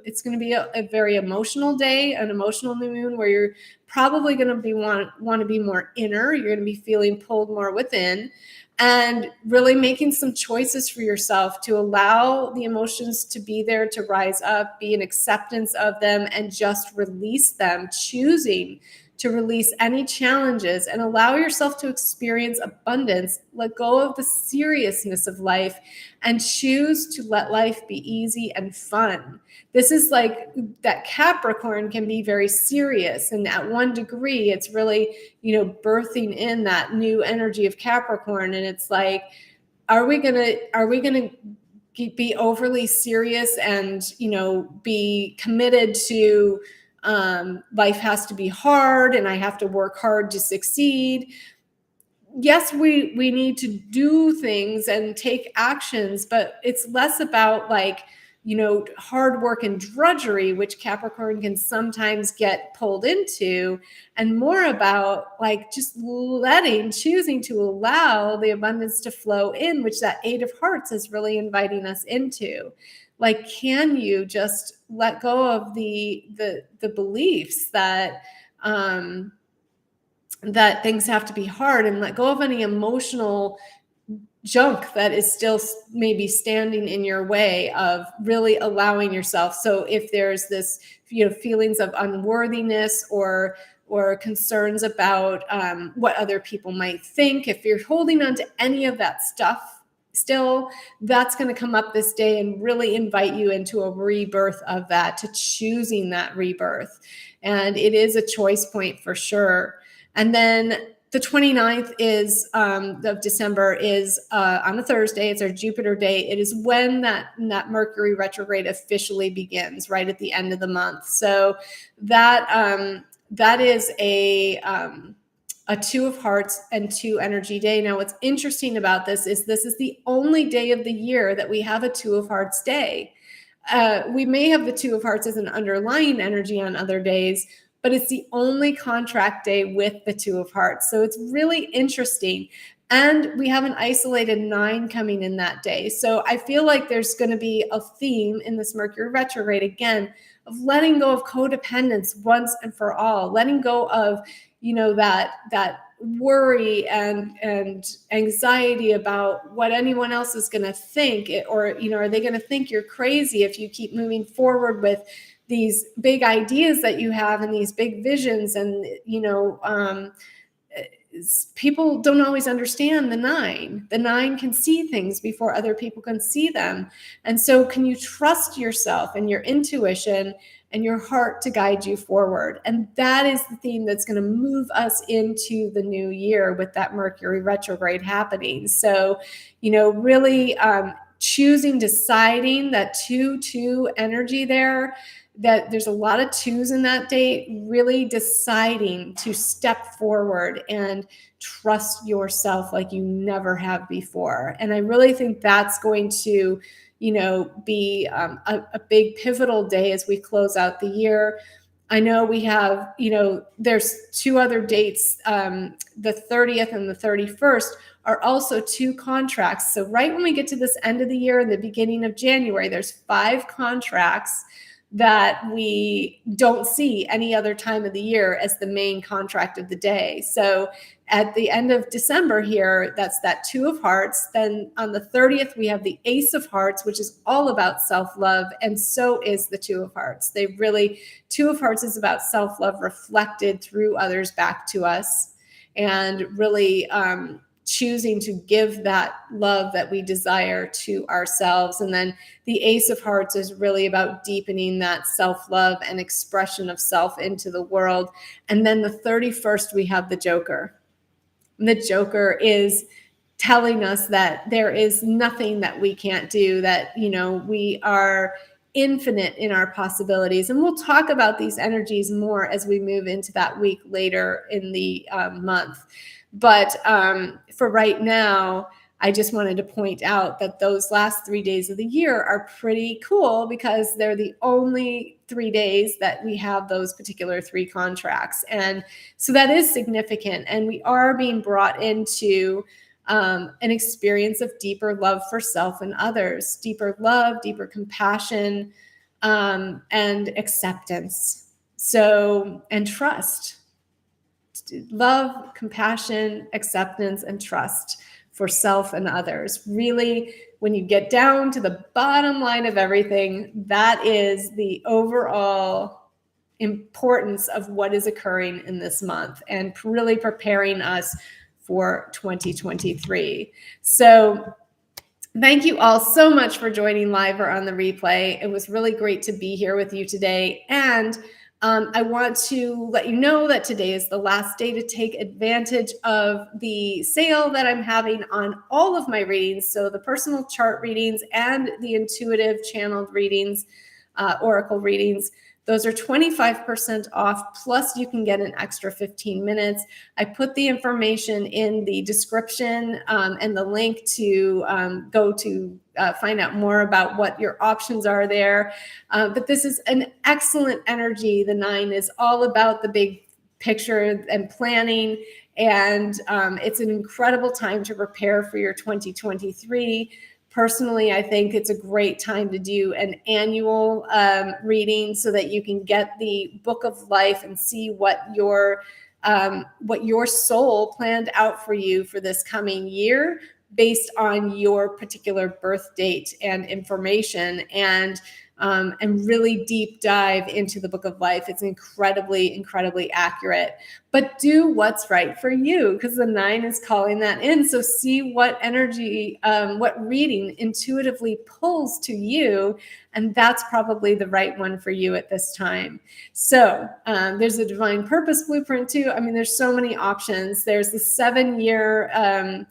it's going to be a very emotional day, an emotional new moon, where you're probably going to be want to be more inner. You're going to be feeling pulled more within, and really making some choices for yourself to allow the emotions to be there, to rise up, be an acceptance of them, and just release them, choosing to release any challenges and allow yourself to experience abundance, let go of the seriousness of life, and choose to let life be easy and fun. This is like that Capricorn can be very serious. And at 1 degree, it's really, birthing in that new energy of Capricorn. And it's like, are we gonna be overly serious and, be committed to, life has to be hard and I have to work hard to succeed? Yes, we need to do things and take actions, but it's less about hard work and drudgery, which Capricorn can sometimes get pulled into, and more about just choosing to allow the abundance to flow in, which that 8 of Hearts is really inviting us into. Like, can you just let go of the beliefs that that things have to be hard, and let go of any emotional junk that is still maybe standing in your way of really allowing yourself. So if there's this, feelings of unworthiness, or concerns about what other people might think. If you're holding on to any of that stuff still, that's going to come up this day and really invite you into a rebirth of that, to choosing that rebirth. And it is a choice point for sure. And then the 29th of December is on a Thursday. It's our Jupiter day. It is when that Mercury retrograde officially begins, right at the end of the month. So that is a Two of Hearts and Two energy day. Now, what's interesting about this is the only day of the year that we have a Two of Hearts day. We may have the Two of Hearts as an underlying energy on other days, but it's the only contract day with the Two of Hearts. So it's really interesting. And we have an isolated 9 coming in that day. So I feel like there's going to be a theme in this Mercury retrograde, again, of letting go of codependence once and for all, letting go of, that worry and anxiety about what anyone else is going to think, or, are they going to think you're crazy if you keep moving forward with these big ideas that you have and these big visions. And, people don't always understand the 9. The 9 can see things before other people can see them. And so can you trust yourself and your intuition and your heart to guide you forward? And that is the theme that's going to move us into the new year with that Mercury retrograde happening. So, really choosing, deciding that 2-2 energy there, that there's a lot of 2s in that date, really deciding to step forward and trust yourself like you never have before. And I really think that's going to, be a big pivotal day as we close out the year. I know we have, there's 2 other dates, the 30th and the 31st are also 2 contracts. So right when we get to this end of the year and the beginning of January, there's 5 contracts that we don't see any other time of the year as the main contract of the day. So at the end of December here, that's that 2 of Hearts. Then on the 30th, we have the Ace of Hearts, which is all about self-love. And so is the 2 of Hearts. 2 of Hearts is about self-love reflected through others back to us, and really choosing to give that love that we desire to ourselves. And then the Ace of Hearts is really about deepening that self-love and expression of self into the world. And then the 31st, we have the Joker. And the Joker is telling us that there is nothing that we can't do, that, we are infinite in our possibilities. And we'll talk about these energies more as we move into that week later in the month. But for right now, I just wanted to point out that those last 3 days of the year are pretty cool, because they're the only 3 days that we have those particular 3 contracts. And so that is significant. And we are being brought into an experience of deeper love for self and others, deeper love, deeper compassion, and acceptance. So, and trust. Love, compassion, acceptance, and trust for self and others. Really, when you get down to the bottom line of everything, that is the overall importance of what is occurring in this month, and really preparing us for 2023. So thank you all so much for joining live or on the replay. It was really great to be here with you today. And I want to let you know that today is the last day to take advantage of the sale that I'm having on all of my readings. So the personal chart readings and the intuitive channeled readings, oracle readings, those are 25% off, plus you can get an extra 15 minutes. I put the information in the description and the link to go to find out more about what your options are there. But this is an excellent energy. The 9 is all about the big picture and planning. And it's an incredible time to prepare for your 2023. Personally, I think it's a great time to do an annual reading, so that you can get the book of life and see what your soul planned out for you for this coming year, based on your particular birth date and information. And and really deep dive into the Book of Life. It's incredibly, incredibly accurate. But do what's right for you, because the 9 is calling that in. So see what energy, what reading intuitively pulls to you, and that's probably the right one for you at this time. So there's a divine purpose blueprint too. I mean, there's so many options. There's the 7-year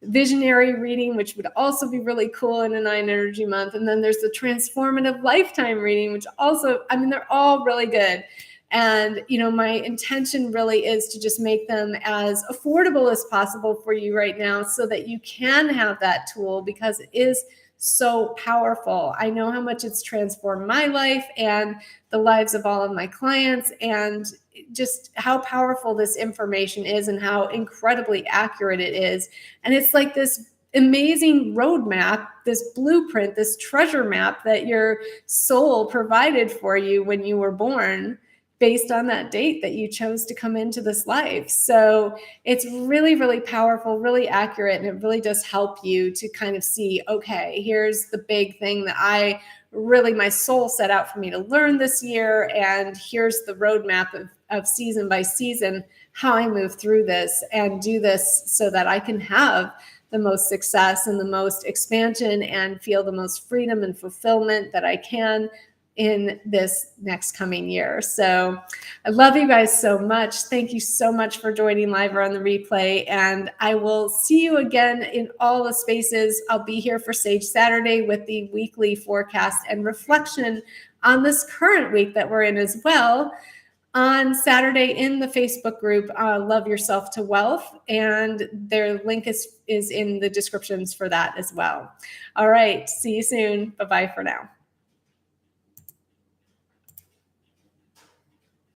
visionary reading, which would also be really cool in a 9 energy month. And then there's the transformative lifetime reading, which also, I mean, they're all really good. And, my intention really is to just make them as affordable as possible for you right now so that you can have that tool, because it is so powerful. I know how much it's transformed my life and the lives of all of my clients, and just how powerful this information is and how incredibly accurate it is. And it's like this amazing roadmap, this blueprint, this treasure map that your soul provided for you when you were born, based on that date that you chose to come into this life. So it's really, really powerful, really accurate, and it really does help you to kind of see, okay, here's the big thing that my soul set out for me to learn this year, and here's the roadmap of season by season, how I move through this and do this so that I can have the most success and the most expansion and feel the most freedom and fulfillment that I can in this next coming year. So I love you guys so much. Thank you so much for joining live or on the replay. And I will see you again in all the spaces. I'll be here for Sage Saturday with the weekly forecast and reflection on this current week that we're in as well. On Saturday in the Facebook group, Love Yourself to Wealth, and their link is in the descriptions for that as well. All right. See you soon. Bye-bye for now.